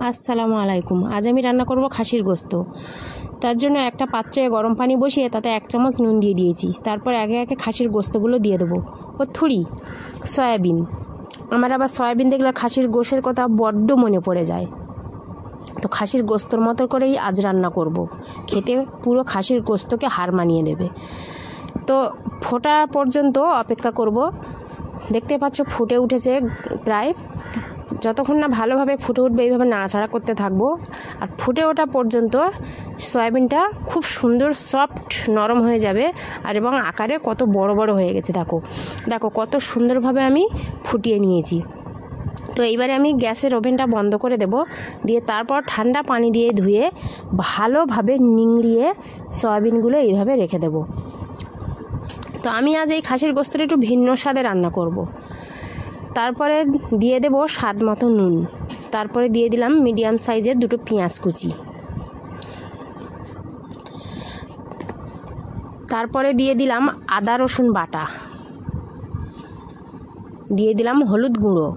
আসসালামু আলাইকুম। আজ আমি রান্না করব খাসির গোস্ত। তার জন্য একটা পাত্রে গরম পানি বসিয়ে তাতে 1 চামচ নুন দিয়ে দিয়েছি। তারপর একে একে খাসির গোস্তগুলো দিয়ে দেবো। ও থুড়ি সয়াবিন। আমার আবার সয়াবিন দেখলে খাসির গোশের কথা বড্ড মনে পড়ে যায়। তো খাসির গোস্তর মতো করেই আজ রান্না করব। খেতে পুরো খাসির গোস্তকে হার মানিয়ে দেবে। তো ফোটা পর্যন্ত অপেক্ষা করব। দেখতে পাচ্ছ ফুটে উঠেছে প্রায়। যতক্ষণ না ভালোভাবে ফুটে উঠবে এইভাবে নাড়াচাড়া করতে থাকবো। আর ফুটে ওঠা পর্যন্ত সয়াবিনটা খুব সুন্দর সফট নরম হয়ে যাবে। আর এবং আকারে কত বড় বড় হয়ে গেছে দেখো কত সুন্দরভাবে আমি ফুটিয়ে নিয়েছি। তো এইবারে আমি গ্যাসের ওভেনটা বন্ধ করে দেব, দিয়ে তারপর ঠান্ডা পানি দিয়ে ধুয়ে ভালোভাবে নিংড়িয়ে সয়াবিনগুলো এইভাবে রেখে দেব। তো আমি আজ এই খাসির গোস্তটা একটু ভিন্ন স্বাদে রান্না করব। তারপরে দিয়ে দেব স্বাদ মতো নুন। তারপরে দিয়ে দিলাম মিডিয়াম সাইজের 2টো পেঁয়াজ কুচি। তারপরে দিয়ে দিলাম আদা রসুন বাটা, দিয়ে দিলাম হলুদ গুঁড়ো,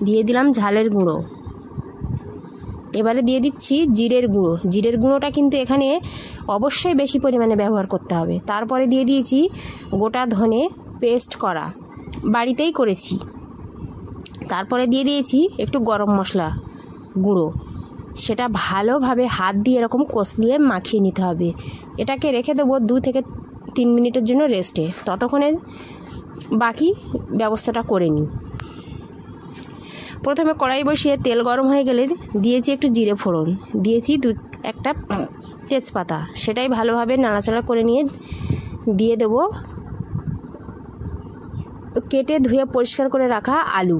দিয়ে দিলাম ঝালের গুঁড়ো। এবারে দিয়ে দিচ্ছি জিরের গুঁড়ো। জিরের গুঁড়োটা কিন্তু এখানে অবশ্যই বেশি পরিমাণে ব্যবহার করতে হবে। তারপরে দিয়ে দিয়েছি গোটা ধনে পেস্ট করা, বাড়িতেই করেছি। তারপরে দিয়ে দিয়েছি একটু গরম মশলা গুঁড়ো। সেটা ভালোভাবে হাত দিয়ে এরকম কষলিয়ে মাখিয়ে নিতে হবে। এটাকে রেখে দেবো 2 থেকে 3 মিনিটের জন্য রেস্টে। ততক্ষণে বাকি ব্যবস্থাটা করে নিই। প্রথমে কড়াই বসিয়ে তেল গরম হয়ে গেলে দিয়েছি একটু জিরে ফোড়ন, দিয়েছি একটা তেজপাতা। সেটাই ভালোভাবে নাড়াচাড়া করে নিয়ে দিয়ে দেবো কেটে ধুয়ে পরিষ্কার করে রাখা আলু।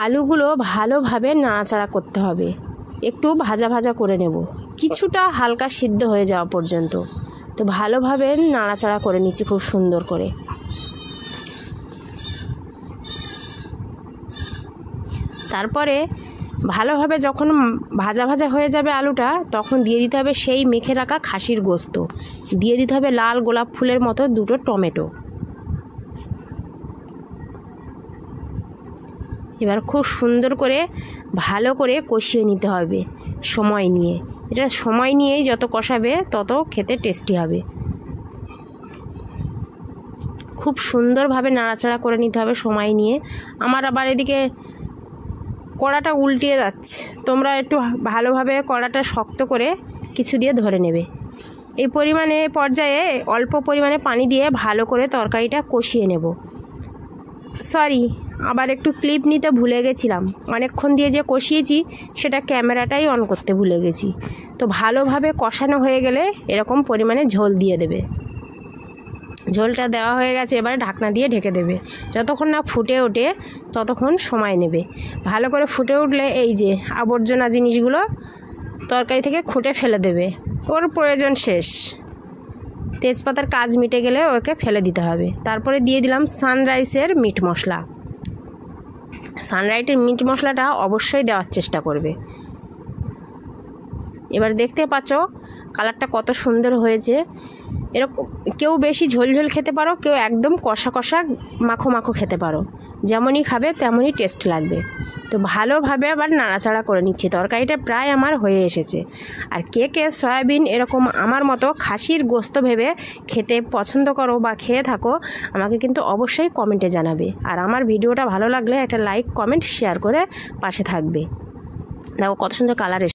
আলুগুলো ভালোভাবে নাড়াচাড়া করতে হবে, একটু ভাজা ভাজা করে নেব, কিছুটা হালকা সিদ্ধ হয়ে যাওয়া পর্যন্ত। তো ভালোভাবে নাড়াচাড়া করে নিচ্ছি খুব সুন্দর করে। তারপরে ভালোভাবে যখন ভাজা ভাজা হয়ে যাবে আলুটা, তখন দিয়ে দিতে হবে সেই মেখে রাখা খাসির গোস্ত। দিয়ে দিতে হবে লাল গোলাপ ফুলের মতো 2টো টমেটো। এবার খুব সুন্দর করে ভালো করে কষিয়ে নিতে হবে সময় নিয়ে। এটা সময় নিয়েই যত কষাবে তত খেতে টেস্টি হবে। খুব সুন্দরভাবে নাড়াচাড়া করে নিতে হবে সময় নিয়ে। আমার আবার এদিকে কড়াটা উল্টিয়ে যাচ্ছে। তোমরা একটু ভালোভাবে কড়াটা শক্ত করে কিছু দিয়ে ধরে নেবে। এই পর্যায়ে অল্প পরিমাণে পানি দিয়ে ভালো করে তরকারিটা কষিয়ে নেব। সরি, আবার একটু ক্লিপ নিতে ভুলে গেছিলাম। অনেকক্ষণ দিয়ে যে কষিয়েছি সেটা ক্যামেরাটাই অন করতে ভুলে গেছি। তো ভালোভাবে কষানো হয়ে গেলে এরকম পরিমাণে ঝোল দিয়ে দেবে। ঝোলটা দেওয়া হয়ে গেছে, এবারে ঢাকনা দিয়ে ঢেকে দেবে। যতক্ষণ না ফুটে ওঠে ততক্ষণ সময় নেবে। ভালো করে ফুটে উঠলে এই যে আবর্জনা জিনিসগুলো তরকারি থেকে খুঁটে ফেলে দেবে। ওর প্রয়োজন শেষ। তেজপাতার কাজ মিটে গেলে ওকে ফেলে দিতে হবে। তারপরে দিয়ে দিলাম সানরাইসের মিট মশলা। সানরাইসের মিট মশলাটা অবশ্যই দেওয়ার চেষ্টা করবে। এবার দেখতে পাচ্ছ কালারটা কত সুন্দর হয়েছে। এরকম কেউ বেশি ঝোল খেতে পারো, কেউ একদম কষা কষা মাখো মাখো খেতে পারো। যেমনই খাবে তেমনই টেস্ট লাগবে। তো ভালোভাবে আবার নাড়াচাড়া করে নিচ্ছি। তরকারিটা প্রায় আমার হয়ে এসেছে। আর কে কে সয়াবিন এরকম আমার মতো খাসির গোস্ত ভেবে খেতে পছন্দ করো বা খেয়ে থাকো, আমাকে কিন্তু অবশ্যই কমেন্টে জানাবে। আর আমার ভিডিওটা ভালো লাগলে একটা লাইক কমেন্ট শেয়ার করে পাশে থাকবে। দেখো কত সুন্দর কালার এসেছে।